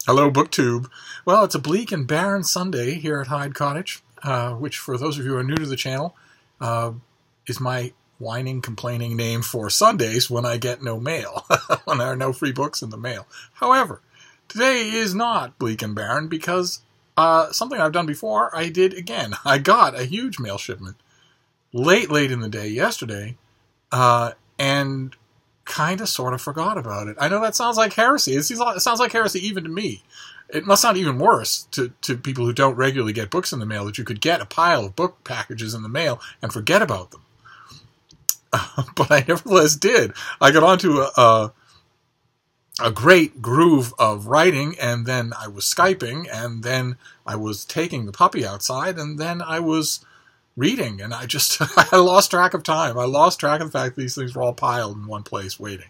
Hello, BookTube. Well, it's a bleak and barren Sunday here at Hyde Cottage, which, for those of you who are new to the channel, is my whining, complaining name for Sundays when I get no mail, when there are no free books in the mail. However, today is not bleak and barren because something I've done before, I did again. I got a huge mail shipment late in the day yesterday, and kind of sort of forgot about it. I know that sounds like heresy. It sounds like heresy even to me. It must sound even worse to people who don't regularly get books in the mail, that you could get a pile of book packages in the mail and forget about them. But I nevertheless did. I got onto a great groove of writing, and then I was Skyping, and then I was taking the puppy outside, and then I was reading, and I lost track of time. I lost track of the fact that these things were all piled in one place waiting.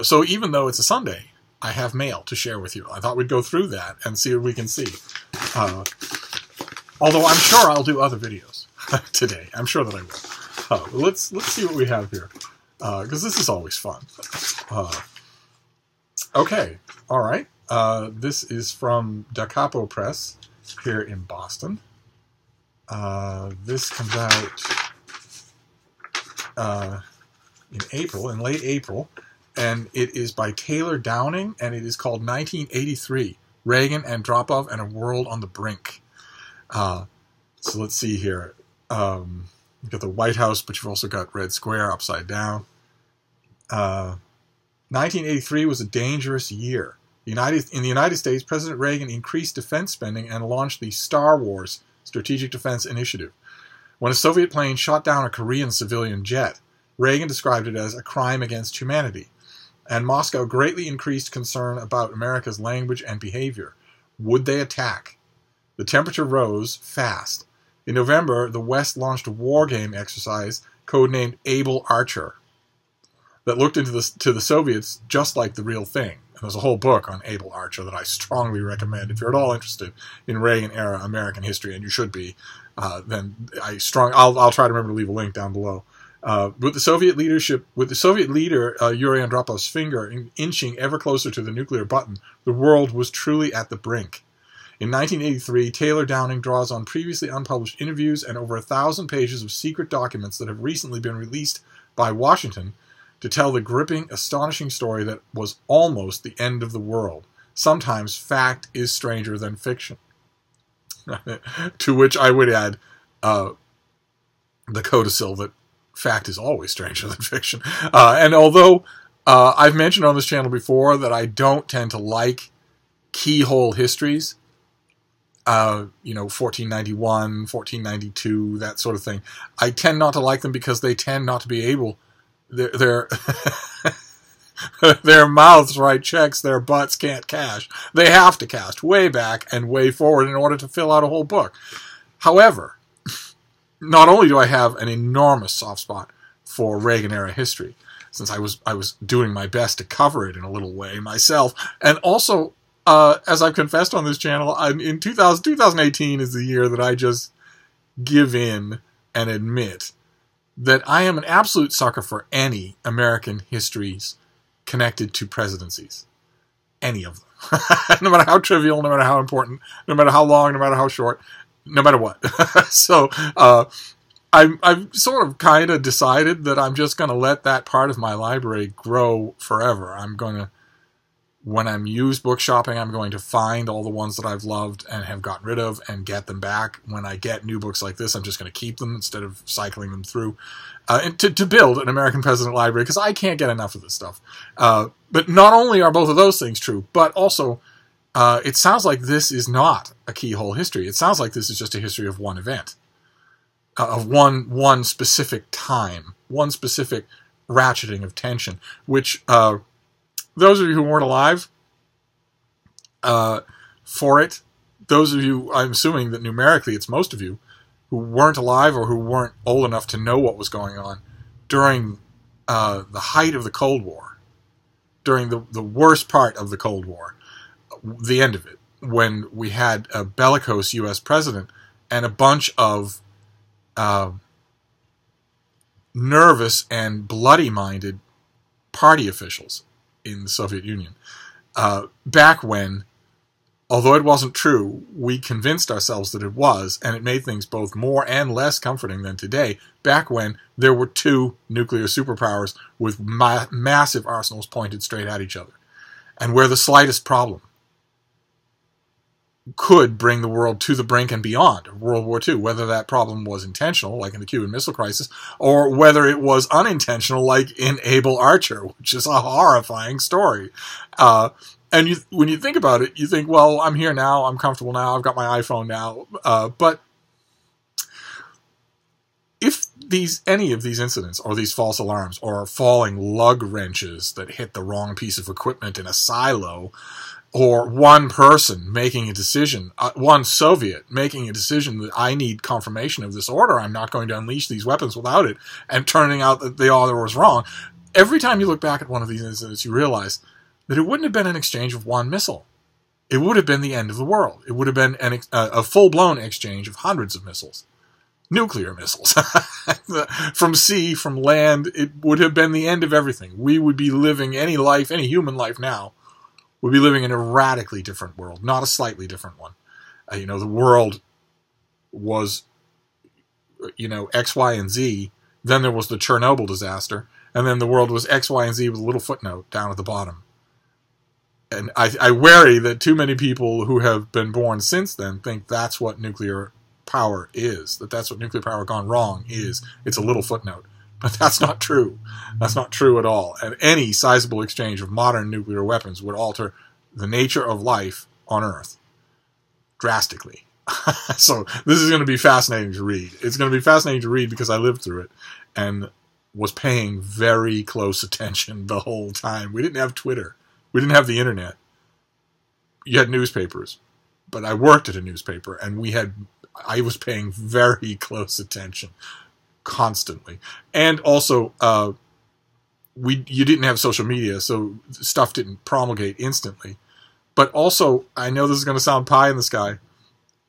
So even though it's a Sunday, I have mail to share with you. I thought we'd go through that and see what we can see. Although I'm sure I'll do other videos today. I'm sure that I will. Let's see what we have here, because this is always fun. Okay, all right. This is from Da Capo Press here in Boston. This comes out in late April, and it is by Taylor Downing, and it is called 1983, Reagan, Andropov, and a World on the Brink. So let's see here. You've got the White House, but you've also got Red Square upside down. 1983 was a dangerous year. In the United States, President Reagan increased defense spending and launched the Star Wars Strategic Defense Initiative. When a Soviet plane shot down a Korean civilian jet, Reagan described it as a crime against humanity, and Moscow greatly increased concern about America's language and behavior. Would they attack? The temperature rose fast. In November, the West launched a war game exercise codenamed Able Archer that looked into to the Soviets just like the real thing. And there's a whole book on Able Archer that I strongly recommend. If you're at all interested in Reagan-era American history, and you should be, then I'll try to remember to leave a link down below. With the Soviet leader Yuri Andropov's finger inching ever closer to the nuclear button, the world was truly at the brink. In 1983, Taylor Downing draws on previously unpublished interviews and over 1,000 pages of secret documents that have recently been released by Washington to tell the gripping, astonishing story that was almost the end of the world. Sometimes fact is stranger than fiction. To which I would add the codicil that fact is always stranger than fiction. And although I've mentioned on this channel before that I don't tend to like keyhole histories, 1491, 1492, that sort of thing, I tend not to like them because they tend not to be able... Their mouths write checks their butts can't cash. They have to cast way back and way forward in order to fill out a whole book. However, not only do I have an enormous soft spot for Reagan-era history, since I was doing my best to cover it in a little way myself, and also, as I've confessed on this channel, 2018 is the year that I just give in and admit that I am an absolute sucker for any American histories connected to presidencies. Any of them. No matter how trivial, no matter how important, no matter how long, no matter how short, no matter what. So, I've sort of kind of decided that I'm just going to let that part of my library grow forever. When I'm used book shopping, I'm going to find all the ones that I've loved and have gotten rid of and get them back. When I get new books like this, I'm just going to keep them instead of cycling them through. And to build an American President library, because I can't get enough of this stuff. But not only are both of those things true, but also it sounds like this is not a keyhole history. It sounds like this is just a history of one event, of one specific time, one specific ratcheting of tension, which... those of you who weren't alive for it, those of you, I'm assuming that numerically it's most of you, who weren't alive or who weren't old enough to know what was going on during the height of the Cold War, during the worst part of the Cold War, the end of it, when we had a bellicose U.S. president and a bunch of nervous and bloody-minded party officials in the Soviet Union, back when although it wasn't true, we convinced ourselves that it was, and it made things both more and less comforting than today, back when there were two nuclear superpowers with massive arsenals pointed straight at each other, and where the slightest problem could bring the world to the brink and beyond of World War II, whether that problem was intentional, like in the Cuban Missile Crisis, or whether it was unintentional, like in Able Archer, which is a horrifying story. And when you think about it, you think, well, I'm here now, I'm comfortable now, I've got my iPhone now. But if any of these incidents, or these false alarms, or falling lug wrenches that hit the wrong piece of equipment in a silo, or one person making a decision, one Soviet making a decision that I need confirmation of this order, I'm not going to unleash these weapons without it, and turning out that the order was wrong, every time you look back at one of these incidents, you realize that it wouldn't have been an exchange of one missile. It would have been the end of the world. It would have been a full-blown exchange of hundreds of missiles. Nuclear missiles. From sea, from land, it would have been the end of everything. We would be living any human life now, would be living in a radically different world, not a slightly different one. The world was, X, Y, and Z. Then there was the Chernobyl disaster. And then the world was X, Y, and Z with a little footnote down at the bottom. And I worry that too many people who have been born since then think that's what nuclear power is, that's what nuclear power gone wrong is. It's a little footnote. But that's not true. That's not true at all. And any sizable exchange of modern nuclear weapons would alter the nature of life on Earth drastically. So this is going to be fascinating to read. It's going to be fascinating to read because I lived through it and was paying very close attention the whole time. We didn't have Twitter. We didn't have the internet. You had newspapers, but I worked at a newspaper, and I was paying very close attention constantly. And also, you didn't have social media, so stuff didn't promulgate instantly. But also, I know this is going to sound pie in the sky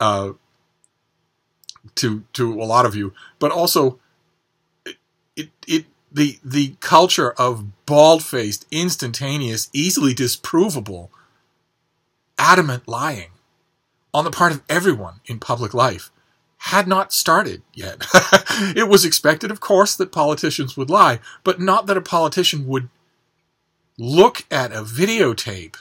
to a lot of you, but also the culture of bald-faced, instantaneous, easily disprovable, adamant lying on the part of everyone in public life had not started yet. It was expected, of course, that politicians would lie, but not that a politician would look at a videotape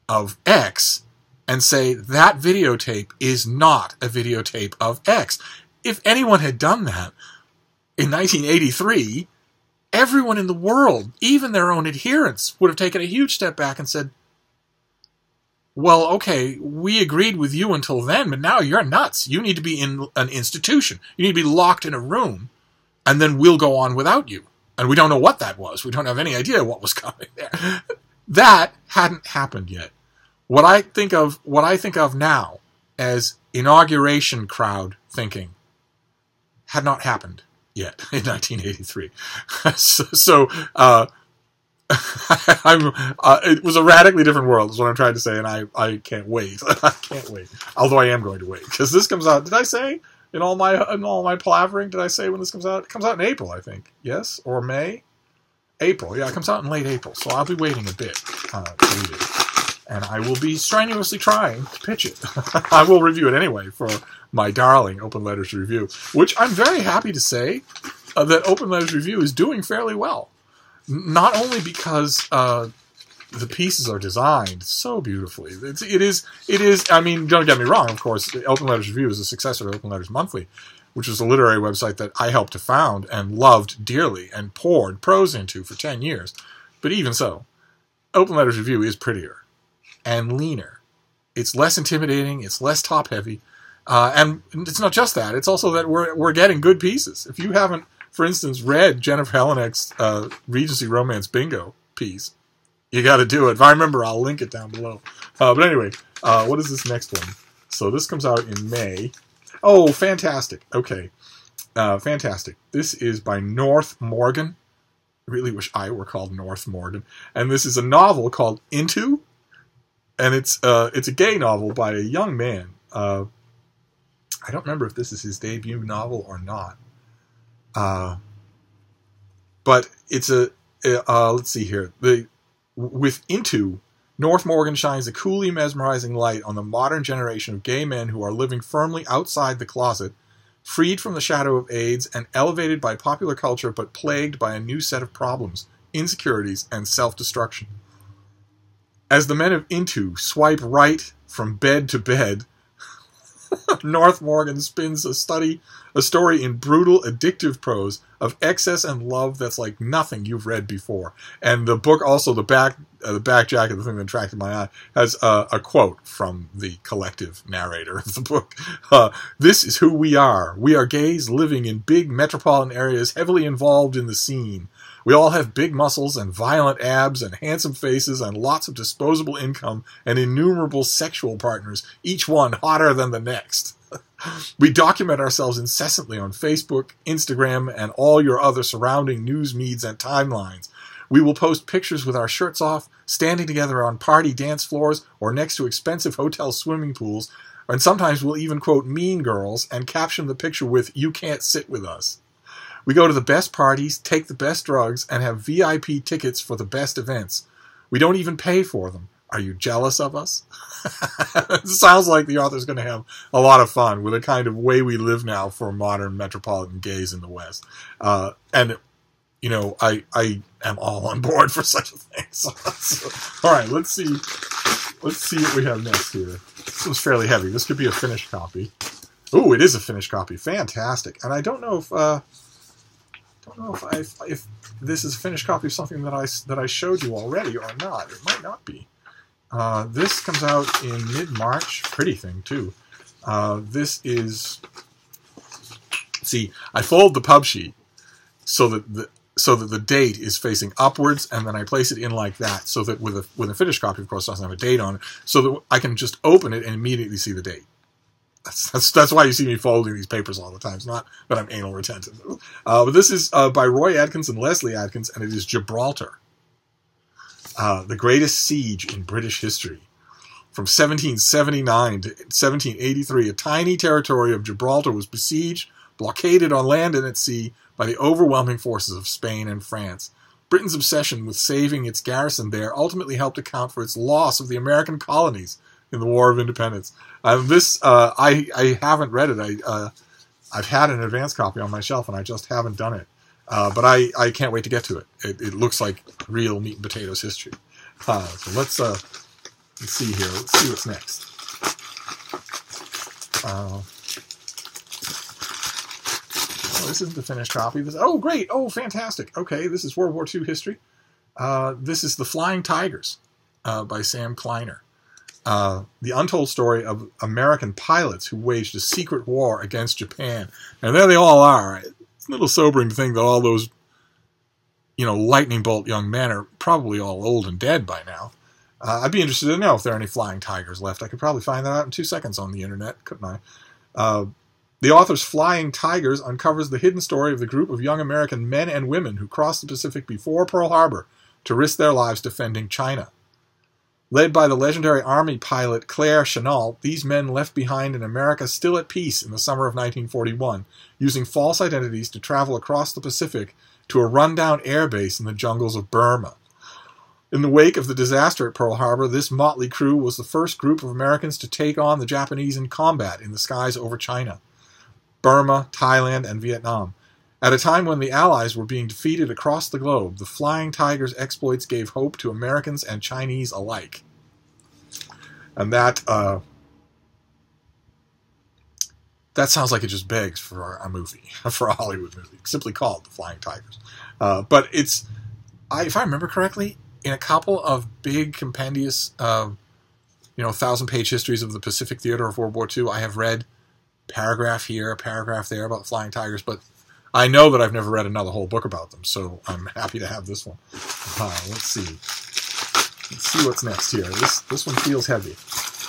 of X and say that videotape is not a videotape of X. If anyone had done that in 1983, everyone in the world, even their own adherents, would have taken a huge step back and said, well, okay, we agreed with you until then, but now you're nuts. You need to be in an institution. You need to be locked in a room, and then we'll go on without you. And we don't know what that was. We don't have any idea what was coming there. That hadn't happened yet. What I think of now as inauguration crowd thinking had not happened yet in 1983. It was a radically different world, is what I'm trying to say, and I can't wait. I can't wait. Although I am going to wait, because this comes out. Did I say in all my palavering? Did I say when this comes out? It comes out in April, I think. Yes, or May. April. Yeah, it comes out in late April, so I'll be waiting a bit to read it, and I will be strenuously trying to pitch it. I will review it anyway for my darling Open Letters Review, which I'm very happy to say that Open Letters Review is doing fairly well. Not only because the pieces are designed so beautifully. It is. I mean, don't get me wrong. Of course, Open Letters Review is a successor to Open Letters Monthly, which was a literary website that I helped to found and loved dearly and poured prose into for 10 years. But even so, Open Letters Review is prettier and leaner. It's less intimidating. It's less top-heavy. And it's not just that. It's also that we're getting good pieces. If you haven't, for instance, read Jennifer Heleneck's Regency Romance Bingo piece, you got to do it. If I remember, I'll link it down below. But anyway, what is this next one? So this comes out in May. Oh, fantastic. Okay. Fantastic. This is by North Morgan. I really wish I were called North Morgan. And this is a novel called Into. And it's a gay novel by a young man. I don't remember if this is his debut novel or not. But it's let's see here. With Into, North Morgan shines a coolly mesmerizing light on the modern generation of gay men who are living firmly outside the closet, freed from the shadow of AIDS and elevated by popular culture but plagued by a new set of problems, insecurities, and self-destruction. As the men of Into swipe right from bed to bed, North Morgan spins a story in brutal, addictive prose of excess and love that's like nothing you've read before. And the book, also the back jacket, the thing that attracted my eye, has a quote from the collective narrator of the book. This is who we are. We are gays living in big metropolitan areas heavily involved in the scene. We all have big muscles and violent abs and handsome faces and lots of disposable income and innumerable sexual partners, each one hotter than the next. We document ourselves incessantly on Facebook, Instagram, and all your other surrounding news meets and timelines. We will post pictures with our shirts off, standing together on party dance floors or next to expensive hotel swimming pools, and sometimes we'll even quote Mean Girls and caption the picture with, "You can't sit with us." We go to the best parties, take the best drugs, and have VIP tickets for the best events. We don't even pay for them. Are you jealous of us? It sounds like the author's going to have a lot of fun with the kind of way we live now for modern metropolitan gays in the West. And, you know, I am all on board for such a thing. So, all right, let's see what we have next here. This one's fairly heavy. This could be a finished copy. Ooh, it is a finished copy. Fantastic. And I don't know if this is a finished copy of something that I showed you already or not. It might not be. This comes out in mid-March. Pretty thing, too. This is... See, I fold the pub sheet so that the date is facing upwards, and then I place it in like that, so that with a finished copy, of course, it doesn't have a date on it, so that I can just open it and immediately see the date. That's why you see me folding these papers all the time. It's not that I'm anal retentive. But this is by Roy Adkins and Leslie Adkins, and it is Gibraltar. The greatest siege in British history. From 1779 to 1783, a tiny territory of Gibraltar was besieged, blockaded on land and at sea by the overwhelming forces of Spain and France. Britain's obsession with saving its garrison there ultimately helped account for its loss of the American colonies in the War of Independence. I haven't read it. I've had an advance copy on my shelf, and I just haven't done it. But I can't wait to get to it. It looks like real meat and potatoes history. So let's see here. Let's see what's next. This isn't the finished copy. Oh, great. Oh, fantastic. Okay, this is World War II history. This is The Flying Tigers by Sam Kleiner. The untold story of American pilots who waged a secret war against Japan. And there they all are. It's a little sobering to think that all those, lightning bolt young men are probably all old and dead by now. I'd be interested to know if there are any flying tigers left. I could probably find that out in 2 seconds on the internet, couldn't I? The author's Flying Tigers uncovers the hidden story of the group of young American men and women who crossed the Pacific before Pearl Harbor to risk their lives defending China. Led by the legendary Army pilot Claire Mackintosh, these men left behind an America still at peace in the summer of 1941, using false identities to travel across the Pacific to a rundown airbase in the jungles of Burma. In the wake of the disaster at Pearl Harbor, this motley crew was the first group of Americans to take on the Japanese in combat in the skies over China, Burma, Thailand, and Vietnam. At a time when the Allies were being defeated across the globe, the Flying Tigers' exploits gave hope to Americans and Chinese alike. And that sounds like it just begs for a movie, for a Hollywood movie, simply called The Flying Tigers. But it's, if I remember correctly, in a couple of big compendious, 1,000-page histories of the Pacific theater of World War II, I have read paragraph here, paragraph there about the Flying Tigers, but I know that I've never read another whole book about them, so I'm happy to have this one. Let's see. Let's see what's next here. This one feels heavy.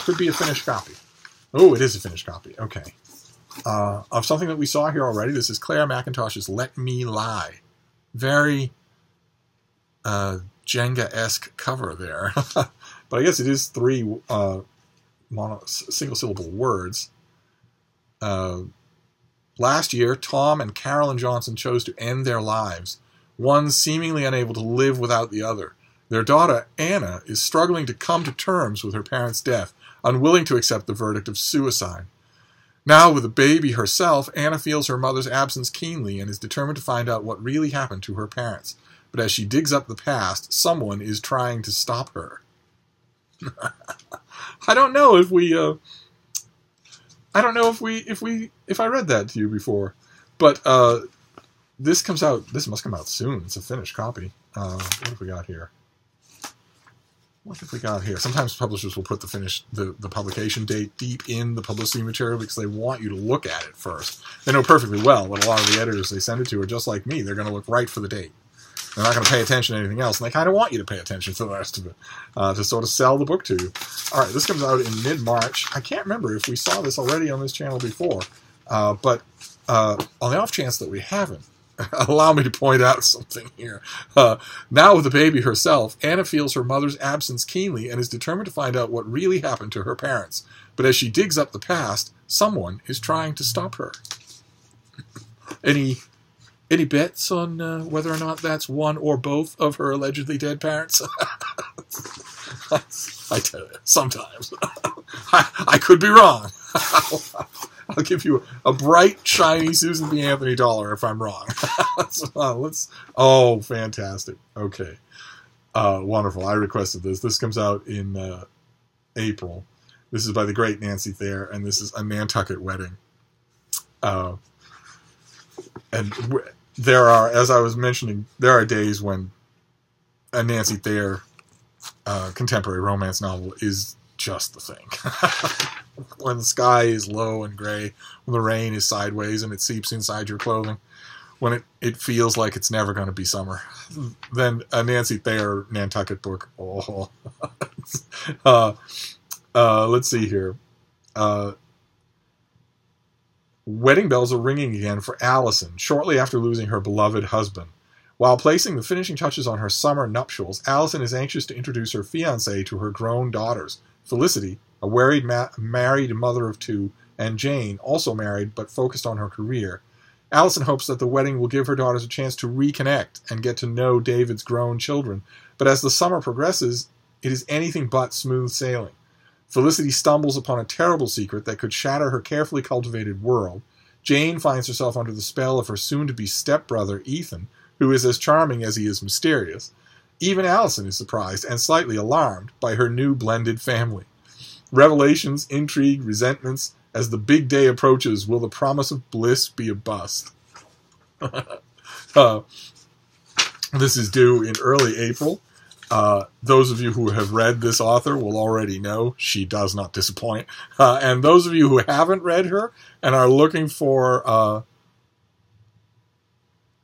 Could be a finished copy. Oh, it is a finished copy. Okay. Of something that we saw here already. This is Claire Mackintosh's Let Me Lie. Very Jenga-esque cover there. But I guess it is 3 single-syllable words. Last year, Tom and Carolyn Johnson chose to end their lives, one seemingly unable to live without the other. Their daughter, Anna, is struggling to come to terms with her parents' death, unwilling to accept the verdict of suicide. Now, with a baby herself, Anna feels her mother's absence keenly and is determined to find out what really happened to her parents. But as she digs up the past, someone is trying to stop her. I don't know if I read that to you before, but this must come out soon. It's a finished copy. What have we got here? Sometimes publishers will put the publication date deep in the publicity material because they want you to look at it first. They know perfectly well what a lot of the editors they send it to are just like me. They're going to look right for the date. They're not going to pay attention to anything else, and they kind of want you to pay attention to the rest of it to sort of sell the book to you. All right, this comes out in mid-March. I can't remember if we saw this already on this channel before, but on the off chance that we haven't, allow me to point out something here. Now with the baby herself, Anna feels her mother's absence keenly and is determined to find out what really happened to her parents. But as she digs up the past, someone is trying to stop her. Any bets on whether or not that's one or both of her allegedly dead parents? I tell you, sometimes. I could be wrong. I'll give you a bright, shiny Susan B. Anthony dollar if I'm wrong. Oh, fantastic. Okay. Wonderful. I requested this. This comes out in April. This is by the great Nancy Thayer, and this is A Nantucket Wedding. And there are, as I was mentioning, there are days when a Nancy Thayer contemporary romance novel is just the thing. When the sky is low and gray, when the rain is sideways and it seeps inside your clothing, when it feels like it's never going to be summer, then a Nancy Thayer Nantucket book. Oh, let's see here. Wedding bells are ringing again for Allison shortly after losing her beloved husband. While placing the finishing touches on her summer nuptials, Allison is anxious to introduce her fiancé to her grown daughters, Felicity, a married mother of two, and Jane, also married but focused on her career. Allison hopes that the wedding will give her daughters a chance to reconnect and get to know David's grown children, but as the summer progresses, it is anything but smooth sailing. Felicity stumbles upon a terrible secret that could shatter her carefully cultivated world. Jane finds herself under the spell of her soon-to-be stepbrother, Ethan, who is as charming as he is mysterious. Even Allison is surprised and slightly alarmed by her new blended family. Revelations, intrigue, resentments. As the big day approaches, will the promise of bliss be a bust? This is due in early April. Those of you who have read this author will already know she does not disappoint. And those of you who haven't read her and are looking for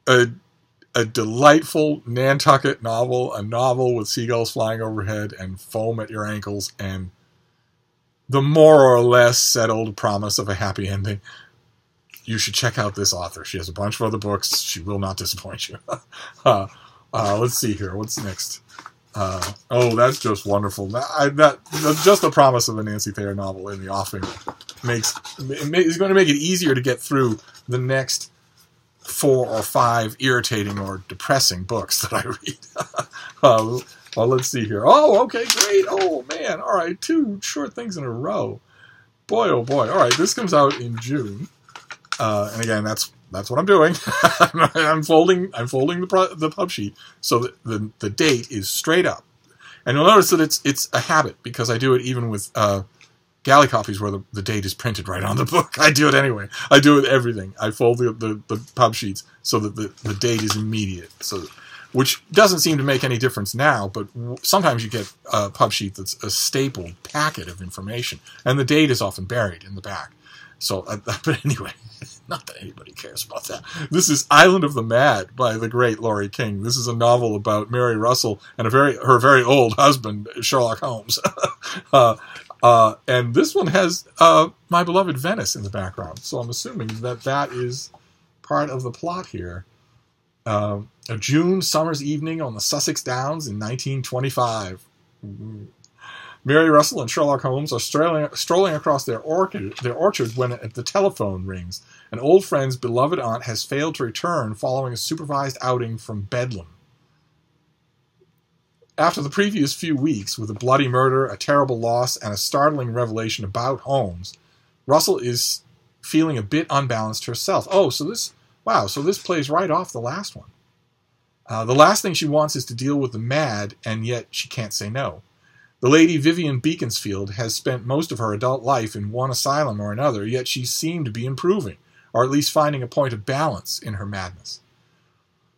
a delightful Nantucket novel, a novel with seagulls flying overhead and foam at your ankles and the more or less settled promise of a happy ending, you should check out this author. She has a bunch of other books. She will not disappoint you. Let's see here. What's next? Oh, that's just wonderful. Just the promise of a Nancy Thayer novel in the offing is going to make it easier to get through the next 4 or 5 irritating or depressing books that I read. Well, let's see here. Oh, okay, great. Oh, man. All right, 2 short things in a row. Boy, oh, boy. All right, this comes out in June. And again, that's what I'm doing. I'm folding the pub sheet so that the date is straight up. And you'll notice that it's a habit because I do it even with galley copies where the date is printed right on the book. I do it anyway. I do it with everything. I fold the pub sheets so that the date is immediate. Which doesn't seem to make any difference now, but sometimes you get a pub sheet that's a stapled packet of information, and the date is often buried in the back. So, but anyway, not that anybody cares about that. This is Island of the Mad by the great Laurie King. This is a novel about Mary Russell and her very old husband, Sherlock Holmes. And this one has My Beloved Venice in the background, so I'm assuming that is part of the plot here. A June summer's evening on the Sussex Downs in 1925. Mary Russell and Sherlock Holmes are strolling across their orchard when the telephone rings. An old friend's beloved aunt has failed to return following a supervised outing from Bedlam. After the previous few weeks, with a bloody murder, a terrible loss, and a startling revelation about Holmes, Russell is feeling a bit unbalanced herself. Oh, so this plays right off the last one. The last thing she wants is to deal with the mad, and yet she can't say no. The lady Vivian Beaconsfield has spent most of her adult life in one asylum or another, yet she seemed to be improving, or at least finding a point of balance in her madness.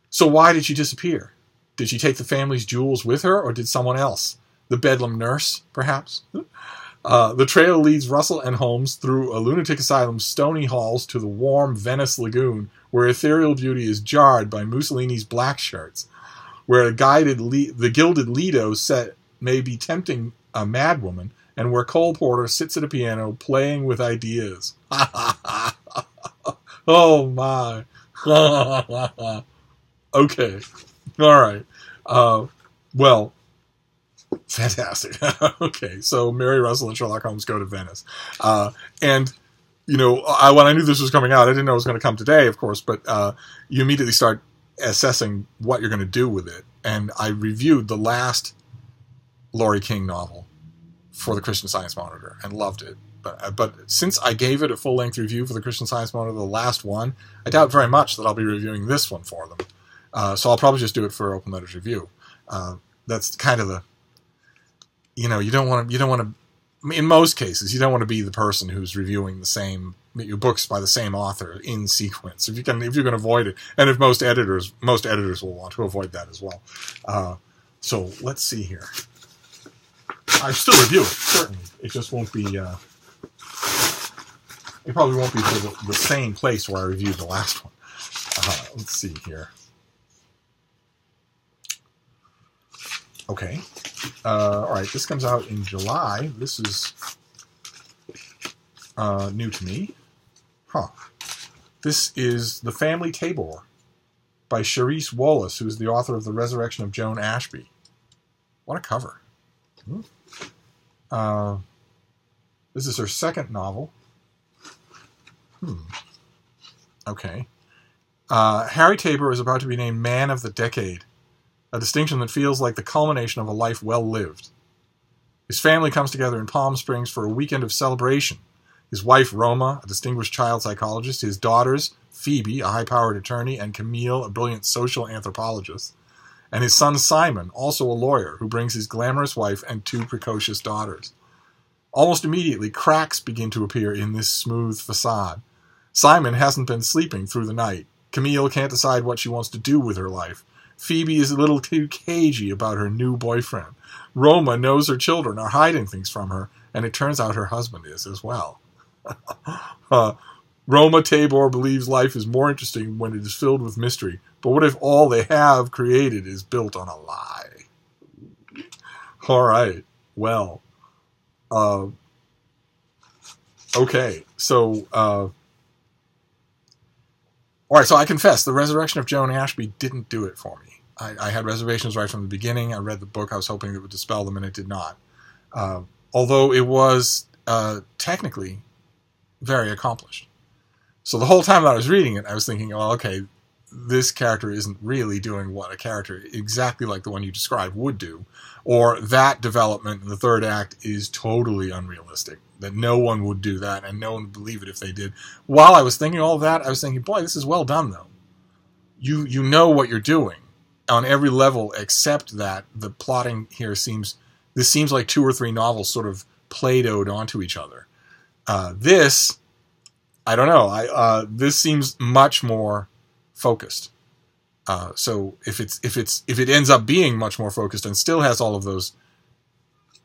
So why did she disappear? Did she take the family's jewels with her, or did someone else? The Bedlam nurse, perhaps? The trail leads Russell and Holmes through a lunatic asylum's stony halls to the warm Venice lagoon, where ethereal beauty is jarred by Mussolini's black shirts, where the gilded Lido set may be tempting a madwoman, and where Cole Porter sits at a piano playing with ideas. Oh my. Okay. All right. Well, fantastic. Okay, so Mary Russell and Sherlock Holmes go to Venice. And, when I knew this was coming out, I didn't know it was going to come today, of course, but you immediately start assessing what you're going to do with it. And I reviewed the last Laurie King novel for the Christian Science Monitor and loved it. But since I gave it a full-length review for the Christian Science Monitor, the last one, I doubt very much that I'll be reviewing this one for them. So I'll probably just do it for Open Letters Review. That's kind of the, you don't want to, in most cases, you don't want to be the person who's reviewing your books by the same author in sequence. If you can avoid it, and if most editors will want to avoid that as well. So let's see here. I still review it, certainly. It just won't be. It probably won't be for the same place where I reviewed the last one. Let's see here. Okay. All right. This comes out in July. This is new to me. Huh. This is The Family Tabor by Charisse Wallace, who's the author of The Resurrection of Joan Ashby. What a cover. This is her second novel. Okay. Harry Tabor is about to be named Man of the Decade, a distinction that feels like the culmination of a life well lived. His family comes together in Palm Springs for a weekend of celebration. His wife, Roma, a distinguished child psychologist, his daughters, Phoebe, a high-powered attorney, and Camille, a brilliant social anthropologist, and his son, Simon, also a lawyer, who brings his glamorous wife and two precocious daughters. Almost immediately, cracks begin to appear in this smooth facade. Simon hasn't been sleeping through the night. Camille can't decide what she wants to do with her life. Phoebe is a little too cagey about her new boyfriend. Roma knows her children are hiding things from her, and it turns out her husband is as well. Roma Tabor believes life is more interesting when it is filled with mystery, but what if all they have created is built on a lie? All right, well, okay, so, all right, so I confess, The Resurrection of Joan Ashby didn't do it for me. I had reservations right from the beginning. I read the book. I was hoping it would dispel them, and it did not. Although it was technically very accomplished. So the whole time that I was reading it, I was thinking, well, okay, this character isn't really doing what a character exactly like the one you described would do. Or that development in the third act is totally unrealistic. That no one would do that, and no one would believe it if they did. While I was thinking all of that, I was thinking, boy, this is well done, though. You know what you're doing on every level, except that the plotting here seems like 2 or 3 novels sort of Play-Doh'd onto each other. This, I don't know. This seems much more focused. So if it ends up being much more focused and still has all of those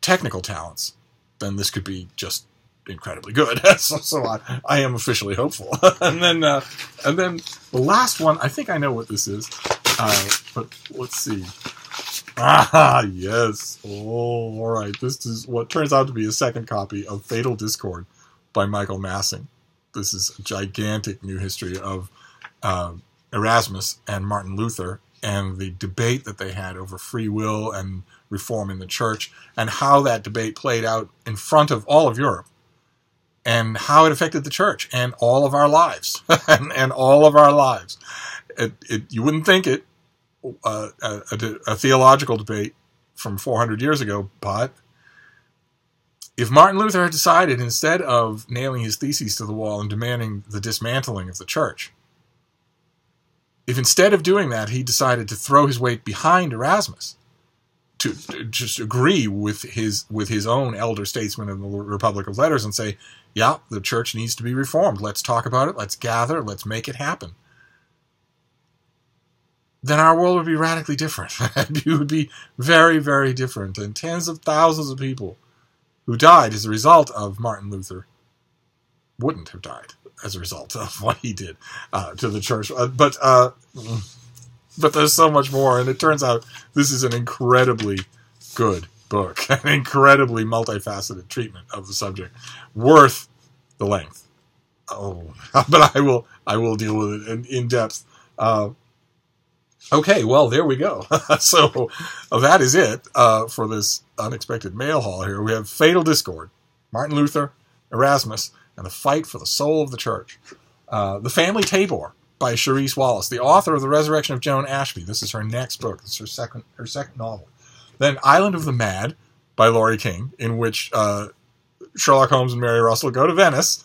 technical talents, then this could be just incredibly good. so I am officially hopeful. and then the last one, I think I know what this is, but let's see. Ah, yes. Oh, all right. This is what turns out to be a second copy of Fatal Discord by Michael Massing. This is a gigantic new history of Erasmus and Martin Luther and the debate that they had over free will and reform in the church, and how that debate played out in front of all of Europe, and how it affected the church and all of our lives. and all of our lives. You wouldn't think it. A theological debate from 400 years ago, but if Martin Luther had decided, instead of nailing his theses to the wall and demanding the dismantling of the church, if instead of doing that he decided to throw his weight behind Erasmus, to just agree with his own elder statesman in the Republic of Letters and say, yeah, the church needs to be reformed. Let's talk about it. Let's gather. Let's make it happen. Then our world would be radically different. It would be very, very different. And tens of thousands of people who died as a result of Martin Luther wouldn't have died as a result of what he did to the church. But there's so much more, and it turns out this is an incredibly good book, an incredibly multifaceted treatment of the subject, worth the length. Oh, but I will deal with it in depth. Okay, well, there we go. So that is it for this unexpected mail haul here. We have Fatal Discord, Martin Luther, Erasmus, and the Fight for the Soul of the Church. The Family Tabor by Charisse Wallace, the author of The Resurrection of Joan Ashby. This is her next book. This is her second novel. Then Island of the Mad by Laurie King, in which Sherlock Holmes and Mary Russell go to Venice.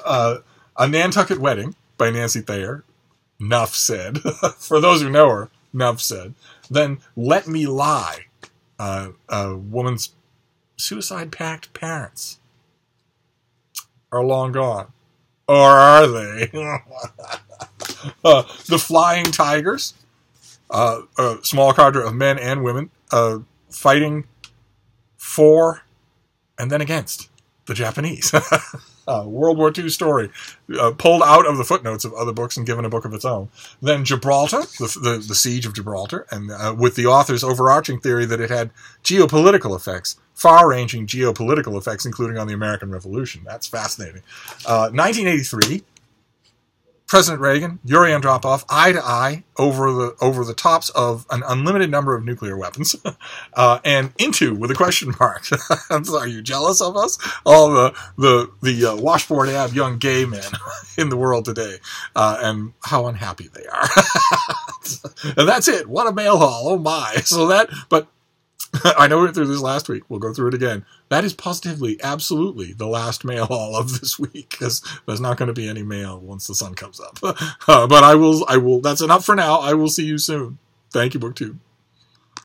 A Nantucket Wedding by Nancy Thayer. Nuff said. For those who know her, nuff said. Then Let Me Lie, a woman's suicide pact parents are long gone. Or are they? The Flying Tigers, a small cadre of men and women fighting for and then against the Japanese. World War II story, pulled out of the footnotes of other books and given a book of its own. Then Gibraltar, the Siege of Gibraltar, and with the author's overarching theory that it had geopolitical effects, far-ranging geopolitical effects, including on the American Revolution. That's fascinating. 1983, President Reagan, Yuri Andropov, eye to eye over the tops of an unlimited number of nuclear weapons, and into with a question mark. Are you jealous of us? All the washboard ab young gay men in the world today, and how unhappy they are. And that's it. What a mail haul! Oh my! But I know we went through this last week. We'll go through it again. That is positively, absolutely the last mail haul of this week, because there's not going to be any mail once the sun comes up. But I will. That's enough for now. I will see you soon. Thank you, BookTube.